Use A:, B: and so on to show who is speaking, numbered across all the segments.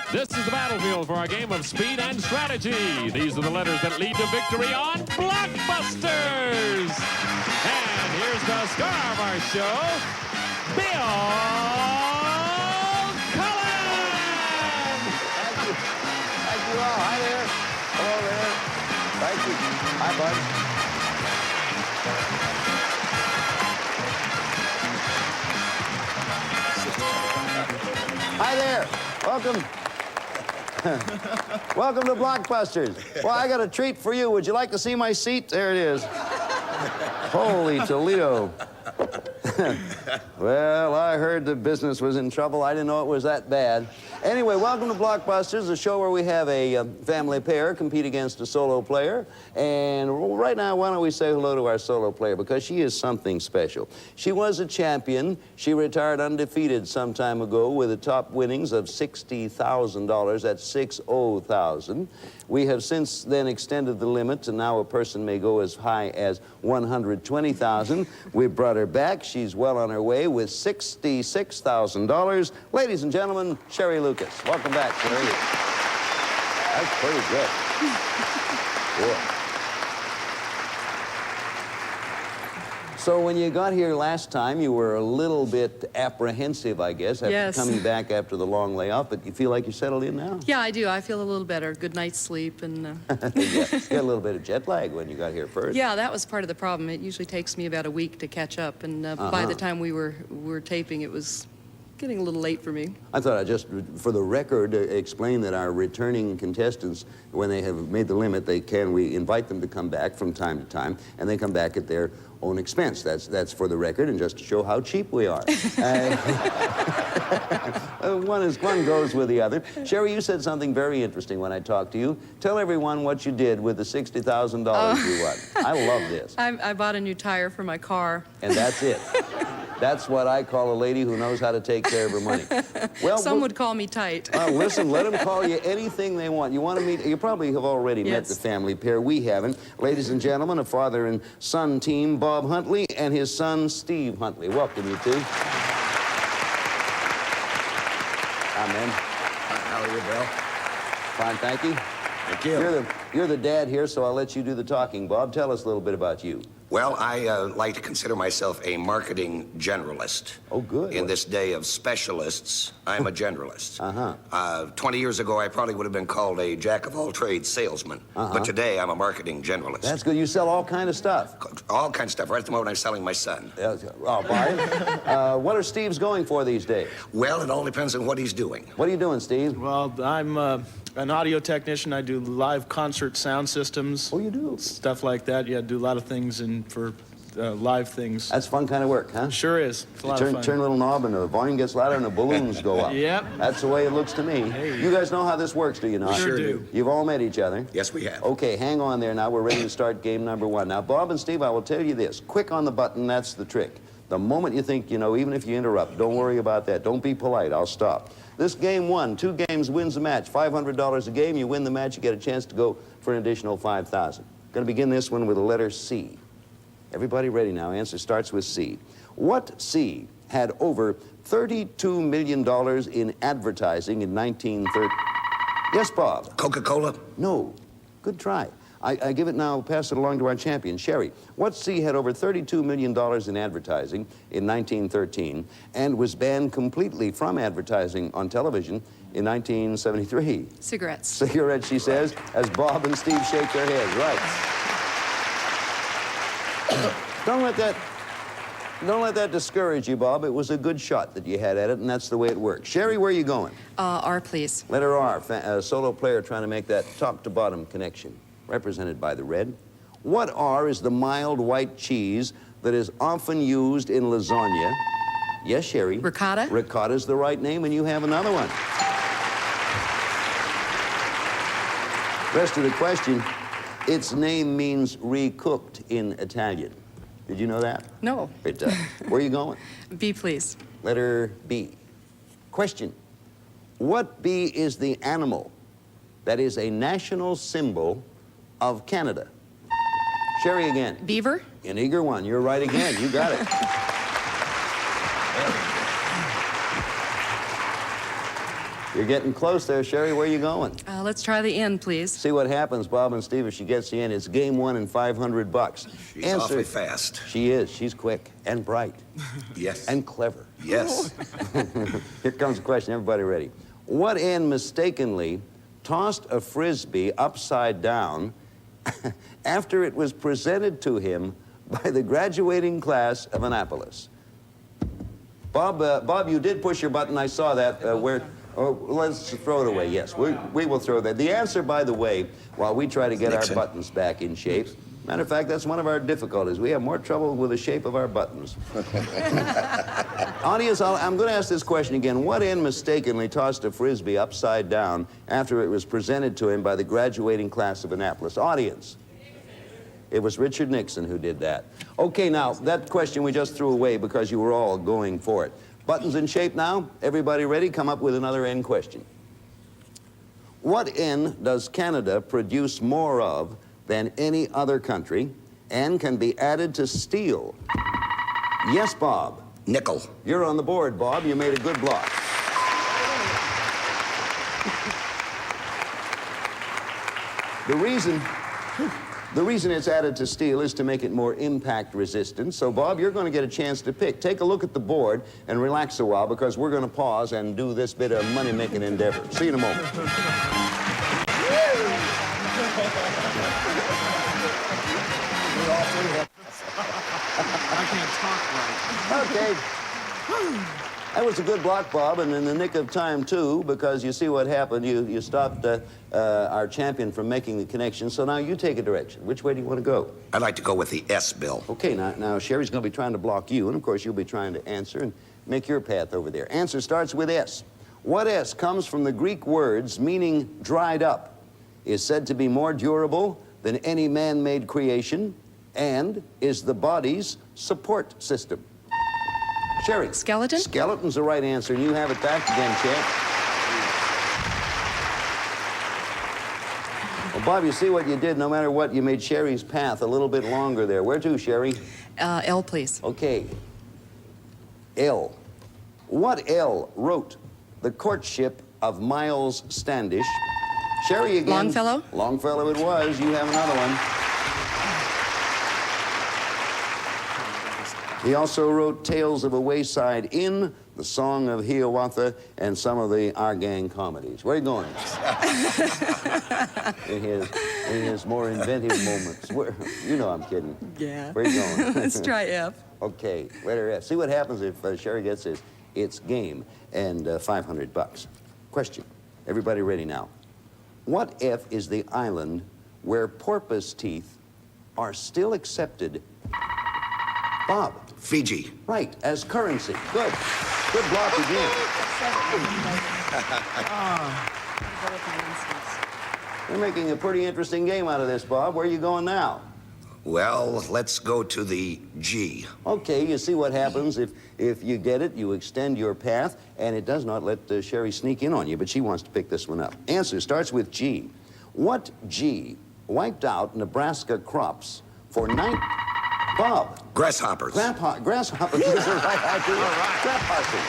A: This is the battlefield for our game of speed and strategy. These are the letters that lead to victory on Blockbusters. And here's the star of our show, Bill Cullen.
B: Thank you. Thank you all. Hi there. Hello there. Thank you. Hi, bud. Hi there. Welcome. Welcome to Blockbusters. Well, I got a treat for you. Would you like to see my seat? There it is. Holy Toledo. Well, I heard the business was in trouble. I didn't know it was that bad. Anyway, welcome to Blockbusters, a show where we have a family pair compete against a solo player. And right now, why don't we say hello to our solo player, because she is something special. She was a champion. She retired undefeated some time ago with the top winnings of $60,000. That's 60,000. We have since then extended the limit, and now a person may go as high as 120,000. We've brought her back. She's well on her way with $66,000. Ladies and gentlemen, Sherry Lucas. Welcome back, Sherry. That's pretty good. Yeah. So when you got here last time, you were a little bit apprehensive, I guess, after coming back after the long layoff, but you feel like you're settled in now?
C: Yeah, I do. I feel a little better. Good night's sleep and...
B: You got a little bit of jet lag when you got here first.
C: Yeah, that was part of the problem. It usually takes me about a week to catch up, and by the time we were taping, it was getting a little late for me.
B: I thought I'd just, for the record, explain that our returning contestants, when they have made the limit, we invite them to come back from time to time, and they come back at their own expense. That's for the record, and just to show how cheap we are. One goes with the other. Sherry, you said something very interesting when I talked to you. Tell everyone what you did with the $60,000 you won. I love this.
C: I bought a new tire for my car.
B: And that's it. That's what I call a lady who knows how to take care of her money. Well,
C: some would call me tight.
B: Listen, let them call you anything they want. You want to meet, you probably have already met the family pair. We haven't. Ladies and gentlemen, a father and son team, Bob Huntley and his son, Steve Huntley. Welcome, you two. Amen.
D: How are you, Bill?
B: Fine, thank you.
D: Thank you.
B: You're the dad here, so I'll let you do the talking. Bob, tell us a little bit about you.
D: Well, I like to consider myself a marketing generalist.
B: Oh, good.
D: In this day of specialists, I'm a generalist. 20 years ago, I probably would have been called a jack-of-all-trades salesman. But today, I'm a marketing generalist.
B: That's good. You sell all kind of stuff.
D: All kinds of stuff. Right at the moment, I'm selling my son.
B: Oh, Bob. What are Steve's going for these days?
D: Well, it all depends on what he's doing.
B: What are you doing, Steve?
E: Well, I'm an audio technician. I do live concert sound systems.
B: Oh, you do?
E: Stuff like that. Yeah, do a lot of things for live things.
B: That's fun kind of work, huh?
E: Sure is. It's a lot of fun.
B: Turn a little knob and the volume gets louder and the balloons go up.
E: Yep.
B: That's the way it looks to me.
E: Hey.
B: You guys know how this works, do you not?
E: We sure do.
B: You've all met each other.
D: Yes, we have.
B: Okay, hang on there now. We're ready to start game number one. Now, Bob and Steve, I will tell you this. Quick on the button, that's the trick. The moment you think, you know, even if you interrupt, don't worry about that. Don't be polite. I'll stop. This game one, 2 games wins the match. $500 a game. You win the match, you get a chance to go for an additional $5,000. Going to begin this one with the letter C. Everybody ready now? Answer starts with C. What C had over $32 million in advertising in 1930? Yes, Bob?
D: Coca-Cola?
B: No. Good try. I give it now, pass it along to our champion, Sherry. What C had over $32 million in advertising in 1913 and was banned completely from advertising on television in 1973?
C: Cigarettes.
B: Cigarettes, she says, as Bob and Steve shake their heads. Right. Don't let that discourage you, Bob. It was a good shot that you had at it, and that's the way it works. Sherry, where are you going?
C: R, please.
B: Letter R, a solo player trying to make that top-to-bottom connection, represented by the red. What R is the mild white cheese that is often used in lasagna? Yes, Sherry.
C: Ricotta.
B: Ricotta is the right name, and you have another one. Rest of the question, its name means recooked in Italian. Did you know that?
C: No.
B: It does. Where are you going?
C: B, please.
B: Letter B. Question. What bee is the animal that is a national symbol of Canada? Sherry again.
C: Beaver.
B: An eager one. You're right again. You got it. You're getting close there, Sherry. Where are you going?
C: Let's try the end, please.
B: See what happens, Bob and Steve, if she gets the end. It's game one and $500.
D: She's awfully fast.
B: She is. She's quick and bright.
D: Yes.
B: And clever.
D: Yes.
B: Here comes the question. Everybody ready? What end mistakenly tossed a Frisbee upside down after it was presented to him by the graduating class of Annapolis? Bob, you did push your button. I saw that. Let's throw it away. Yes, we will throw that. The answer, by the way, while we try to get our buttons back in shape, matter of fact, that's one of our difficulties. We have more trouble with the shape of our buttons. Audience, I'm going to ask this question again. What end mistakenly tossed a Frisbee upside down after it was presented to him by the graduating class of Annapolis? Audience. It was Richard Nixon who did that. Okay, now, that question we just threw away because you were all going for it. Buttons in shape now? Everybody ready? Come up with another end question. What end does Canada produce more of than any other country and can be added to steel? Yes, Bob.
D: Nickel.
B: You're on the board, Bob. You made a good block. The reason it's added to steel is to make it more impact resistant. So, Bob, you're going to get a chance to pick. Take a look at the board and relax a while because we're going to pause and do this bit of money-making endeavor. See you in a moment.
E: I can't talk right.
B: Okay. That was a good block, Bob, and in the nick of time, too, because you see what happened. You stopped our champion from making the connection, so now you take a direction. Which way do you want to go?
D: I'd like to go with the S, Bill.
B: Okay, now Sherry's going to be trying to block you, and of course you'll be trying to answer and make your path over there. Answer starts with S. What S comes from the Greek words meaning dried up, is said to be more durable than any man-made creation, and is the body's support system? Sherry.
C: Skeleton?
B: Skeleton's the right answer, and you have it back again, champ. Well, Bob, you see what you did? No matter what, you made Sherry's path a little bit longer there. Where to, Sherry?
C: L, please.
B: Okay. L. What L wrote The Courtship of Miles Standish? Sherry again.
C: Longfellow?
B: Longfellow it was. You have another one. He also wrote Tales of a Wayside Inn, The Song of Hiawatha, and some of the Our Gang comedies. Where are you going? in his more inventive moments. You know I'm kidding.
C: Yeah.
B: Where are you going?
C: Let's try F.
B: Okay, letter F. See what happens if Sherry gets this. It's game and $500. Question. Everybody ready now? What F is the island where porpoise teeth are still accepted? Bob.
D: Fiji.
B: Right, as currency. Good. Good block again. You're making a pretty interesting game out of this, Bob. Where are you going now?
D: Well, let's go to the G.
B: Okay, you see what happens if you get it, you extend your path, and it does not let Sherry sneak in on you, but she wants to pick this one up. Answer starts with G. What G wiped out Nebraska crops for Bob.
D: Grasshoppers.
B: Grasshoppers is the right answer. All right. Grasshoppers.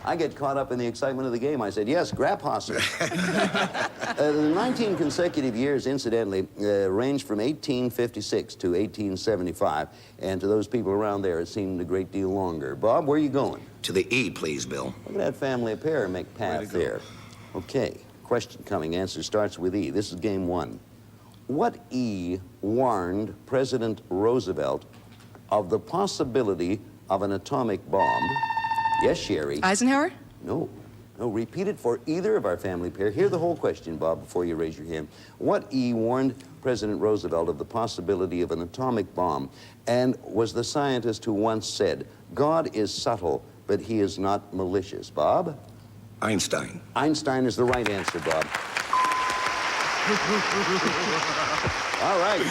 B: I get caught up in the excitement of the game. I said, yes, grasshoppers. The 19 consecutive years, incidentally, ranged from 1856 to 1875. And to those people around there, it seemed a great deal longer. Bob, where are you going?
D: To the E, please, Bill.
B: Look at that family pair make path there. Okay, question coming. Answer starts with E. This is game one. What E warned President Roosevelt of the possibility of an atomic bomb? Yes, Sherry.
C: Eisenhower?
B: No. No, repeat it for either of our family pair. Hear the whole question, Bob, before you raise your hand. What E warned President Roosevelt of the possibility of an atomic bomb and was the scientist who once said, God is subtle, but he is not malicious? Bob?
D: Einstein.
B: Einstein is the right answer, Bob. All right.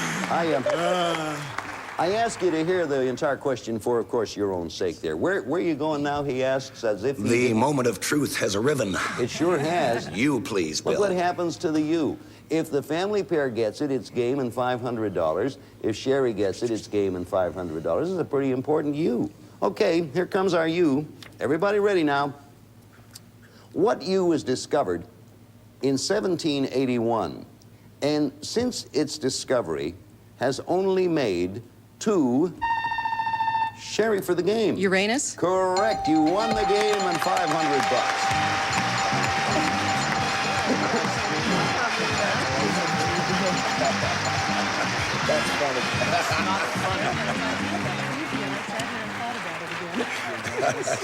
B: I ask you to hear the entire question for, of course, your own sake there. Where are you going now, he asks, as if...
D: The moment of truth has arisen.
B: It sure has.
D: You, please, Bill.
B: Look what happens to the U. If the family pair gets it, it's game and $500. If Sherry gets it, it's game and $500. This is a pretty important U. Okay, here comes our U. Everybody ready now? What U was discovered in 1781, and since its discovery has only made 2. Sherry for the game.
C: Uranus?
B: Correct. You won the game and $500.
E: That's funny. That's not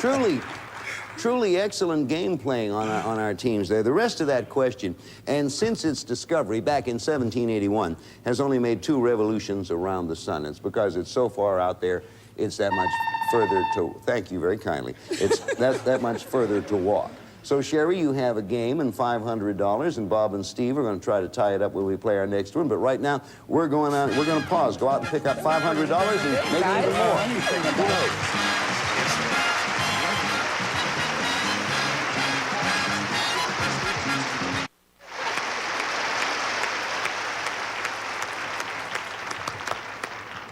E: funny.
B: Truly excellent game playing on our teams there. The rest of that question, and since its discovery back in 1781, has only made 2 revolutions around the sun. It's because it's so far out there, it's that much further to, thank you very kindly, it's that much further to walk. So, Sherry, you have a game and $500, and Bob and Steve are going to try to tie it up when we play our next one. But right now, we're going to pause, go out and pick up $500 and maybe even more. Who knows?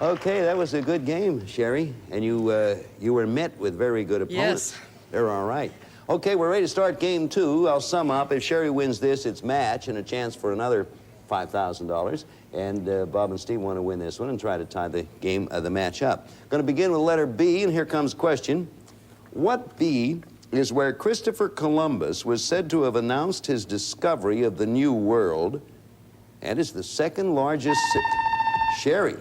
B: Okay, that was a good game, Sherry, and you were met with very good opponents.
C: Yes.
B: They're all right. Okay, we're ready to start game 2. I'll sum up. If Sherry wins this, it's match and a chance for another $5,000. And Bob and Steve want to win this one and try to tie the game, the match up. Going to begin with letter B, and here comes the question. What B is where Christopher Columbus was said to have announced his discovery of the New World, and is the 2nd largest city? Sherry.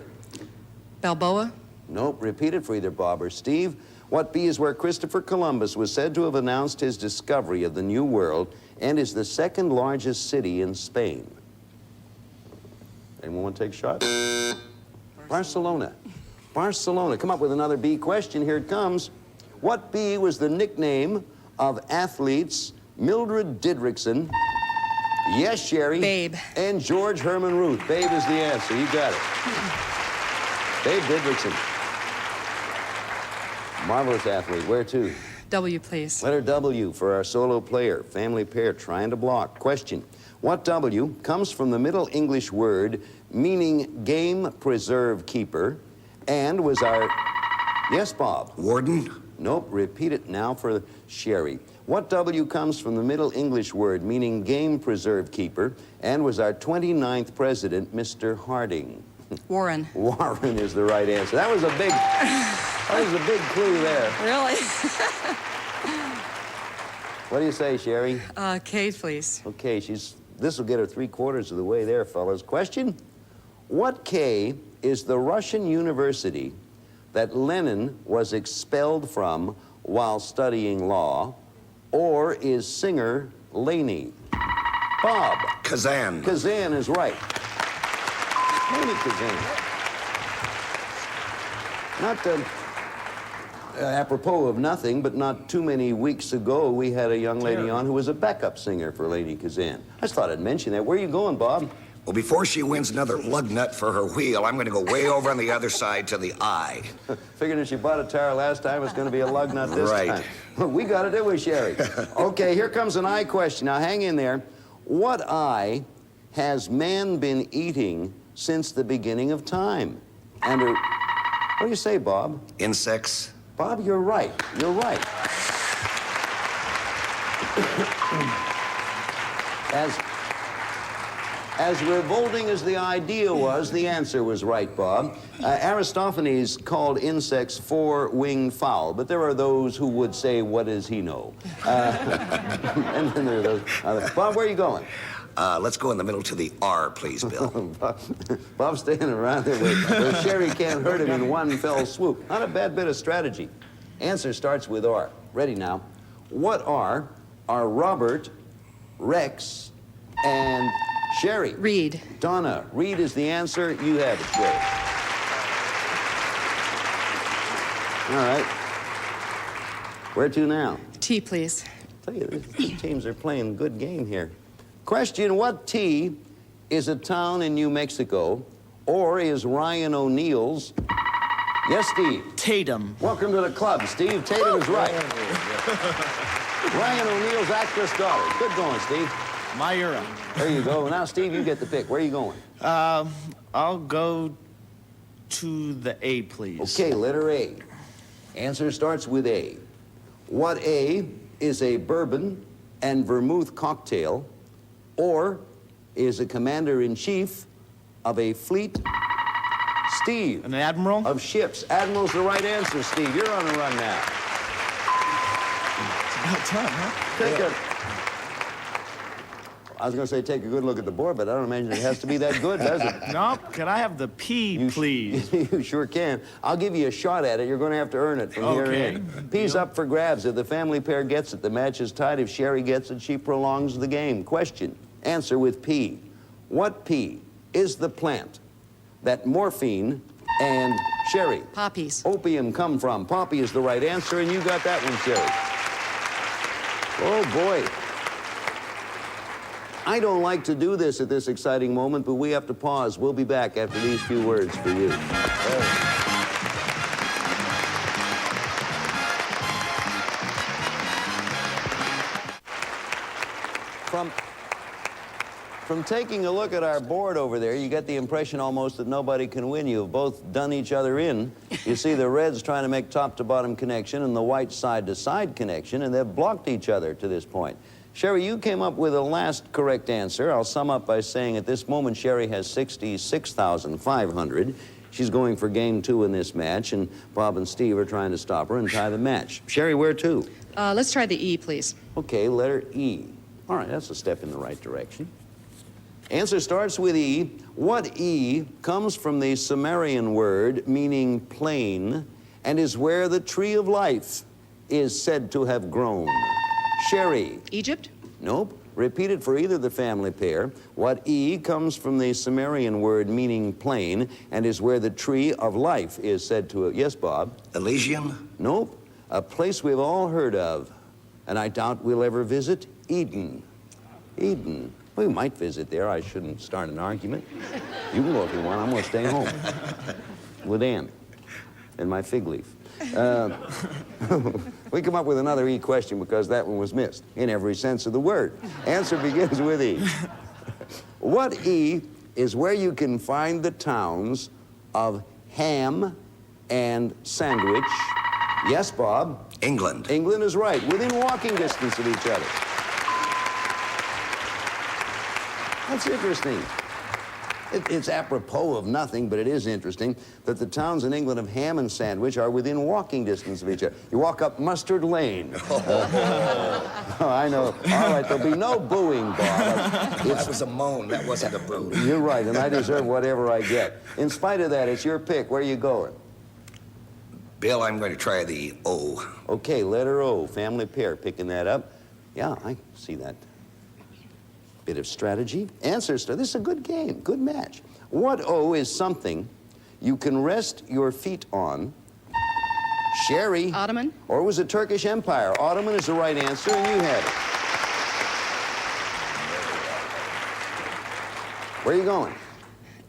C: Balboa?
B: Nope, repeat it for either Bob or Steve. What B is where Christopher Columbus was said to have announced his discovery of the New World and is the 2nd largest city in Spain? Anyone want to take a shot? Barcelona. Barcelona. Come up with another B question. Here it comes. What B was the nickname of athletes Mildred Didrikson, yes, Sherry,
C: Babe,
B: and George Herman Ruth? Babe is the answer. You got it. Babe Didrikson. Marvelous athlete. Where to?
C: W, please.
B: Letter W for our solo player, family pair trying to block. Question. What W comes from the Middle English word meaning game preserve keeper and was our... Yes, Bob?
D: Warden?
B: Nope. Repeat it now for Sherry. What W comes from the Middle English word meaning game preserve keeper and was our 29th president, Mr. Harding?
C: Warren.
B: Warren is the right answer. That was a big clue there.
C: Really?
B: What do you say, Sherry?
C: K, please.
B: Okay, this will get her 3/4 of the way there, fellas. Question. What K is the Russian university that Lenin was expelled from while studying law, or is singer Laney? Bob.
D: Kazan.
B: Kazan is right. Laney Kazan. Not apropos of nothing, but not too many weeks ago, we had a young lady on who was a backup singer for Lady Kazan. I just thought I'd mention that. Where are you going, Bob?
D: Well, before she wins another lug nut for her wheel, I'm going to go way over on the other side to the eye.
B: Figured if she bought a tire last time, it's going to be a lug nut this
D: Right.
B: time. We got it, didn't we, Sherry? Okay, here comes an eye question. Now, hang in there. What eye has man been eating since the beginning of time? And what do you say, Bob?
D: Insects.
B: Bob, you're right. You're right. As revolting as the idea was, the answer was right, Bob. Aristophanes called insects four-winged fowl, but there are those who would say, what does he know? And then there are those others. Bob, where are you going?
D: Let's go in the middle to the R, please, Bill.
B: Bob's staying around there where Sherry can't hurt him in one fell swoop. Not a bad bit of strategy. Answer starts with R. Ready now. What are Robert, Rex, and Sherry?
C: Reed.
B: Donna, Reed is the answer. You have it, Sherry. All right. Where to now?
C: T, please.
B: I tell you, these teams are playing a good game here. Question, what T is a town in New Mexico, or is Ryan O'Neill's? Yes, Steve.
E: Tatum.
B: Welcome to the club, Steve. Tatum is right. Ryan O'Neill's actress daughter. Good going, Steve.
E: Myra.
B: There you go. Now, Steve, you get the pick. Where are you going?
E: I'll go to the A, please.
B: Okay, letter A. Answer starts with A. What A is a bourbon and vermouth cocktail, or is a commander-in-chief of a fleet? Steve.
E: An admiral?
B: Of ships. Admiral's the right answer, Steve. You're on a run now.
E: It's about time, huh?
B: I was going to say take a good look at the board, but I don't imagine it has to be that good, does it?
E: No, can I have the P, please?
B: You sure can. I'll give you a shot at it. You're going to have to earn it from here in. P's up for grabs. If the family pair gets it, the match is tied. If Sherry gets it, she prolongs the game. Question. Answer with P. What P is the plant that morphine and Sherry?
C: Poppies.
B: Opium come from? Poppy is the right answer, and you got that one, Sherry. Oh, boy. I don't like to do this at this exciting moment, but we have to pause. We'll be back after these few words for you. From taking a look at our board over there, you get the impression almost that nobody can win. You've both done each other in. You see the reds trying to make top-to-bottom connection and the white side-to-side connection, and they've blocked each other to this point. Sherry, you came up with the last correct answer. I'll sum up by saying at this moment, Sherry has 66,500. She's going for game 2 in this match, and Bob and Steve are trying to stop her and tie the match. Sherry, where to?
C: Let's try the E, please.
B: Okay, letter E. All right, that's a step in the right direction. Answer starts with E. What E comes from the Sumerian word meaning plain and is where the tree of life is said to have grown? Sherry.
C: Egypt?
B: Nope. Repeat it for either the family pair. What E comes from the Sumerian word meaning plain and is where the tree of life is said to have... Yes, Bob?
D: Elysium?
B: Nope. A place we've all heard of, and I doubt we'll ever visit. Eden. Eden. We might visit there. I shouldn't start an argument. You can go if you want. I'm going to stay home with Ann and my fig leaf. We come up with another E question because that one was missed in every sense of the word. Answer begins with E. What E is where you can find the towns of Ham and Sandwich? Yes, Bob?
D: England.
B: England is right, within walking distance of each other. That's interesting. It's apropos of nothing, but it is interesting that the towns in England of Ham and Sandwich are within walking distance of each other. You walk up Mustard Lane. Oh, I know. All right, there'll be no booing, Bob.
D: That was a moan. That wasn't a boo.
B: You're right, and I deserve whatever I get. In spite of that, it's your pick. Where are you going?
D: Bill, I'm going to try the O.
B: Okay, letter O, family pair, picking that up. Yeah, I see that. Bit of strategy. Answers. This is a good game, good match. What O is something you can rest your feet on? Sherry.
C: Ottoman.
B: Or was it Turkish Empire? Ottoman is the right answer, and you have it. Where are you going?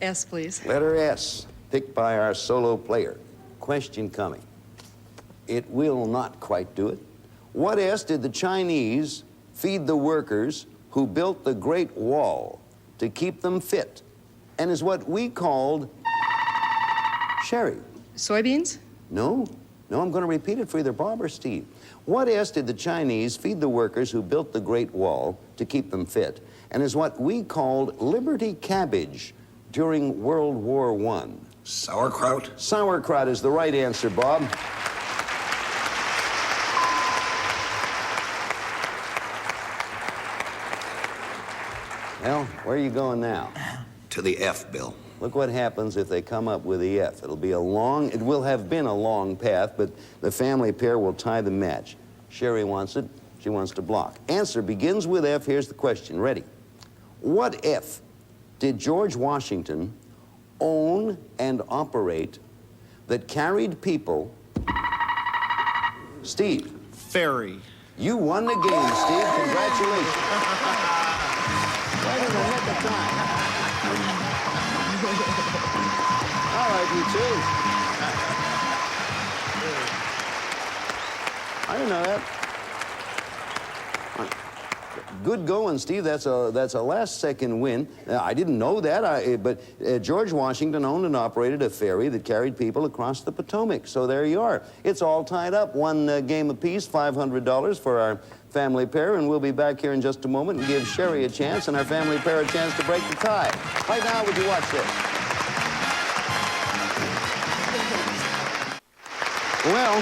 C: S, please.
B: Letter S, picked by our solo player. Question coming. It will not quite do it. What S did the Chinese feed the workers who built the Great Wall to keep them fit, and is what we called Sherry?
C: Soybeans?
B: No, I'm going to repeat it for either Bob or Steve. What S did the Chinese feed the workers who built the Great Wall to keep them fit, and is what we called Liberty cabbage during World War I?
D: Sauerkraut?
B: Sauerkraut is the right answer, Bob. Well, where are you going now?
D: To the F, Bill.
B: Look what happens if they come up with the F. It will have been a long path, but the family pair will tie the match. Sherry wants it. She wants to block. Answer begins with F. Here's the question. Ready? What F did George Washington own and operate that carried people? Steve.
E: Ferry.
B: You won the game, Steve. Congratulations. Right in the nick of time. All right, you two. I didn't know that. Good going, Steve. That's a last-second win. I didn't know that, but George Washington owned and operated a ferry that carried people across the Potomac. So there you are. It's all tied up. One game apiece, $500 for our family pair, and we'll be back here in just a moment and give Sherry a chance and our family pair a chance to break the tie. Right now, would you watch this? Well,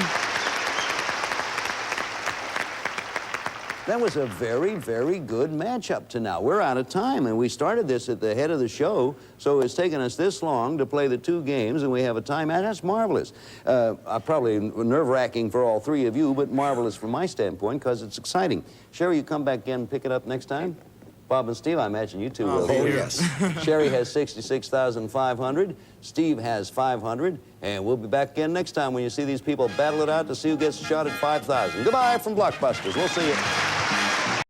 B: that was a very, very good matchup to now. We're out of time, and we started this at the head of the show, so it's taken us this long to play the 2 games, and we have a time. And that's marvelous. Probably nerve-wracking for all 3 of you, but marvelous from my standpoint, because it's exciting. Sherry, you come back in and pick it up next time? Bob and Steve, I imagine you two will.
D: Oh, yes.
B: Sherry has 66,500. Steve has 500. And we'll be back again next time when you see these people battle it out to see who gets a shot at 5,000. Goodbye from Blockbusters. We'll see you.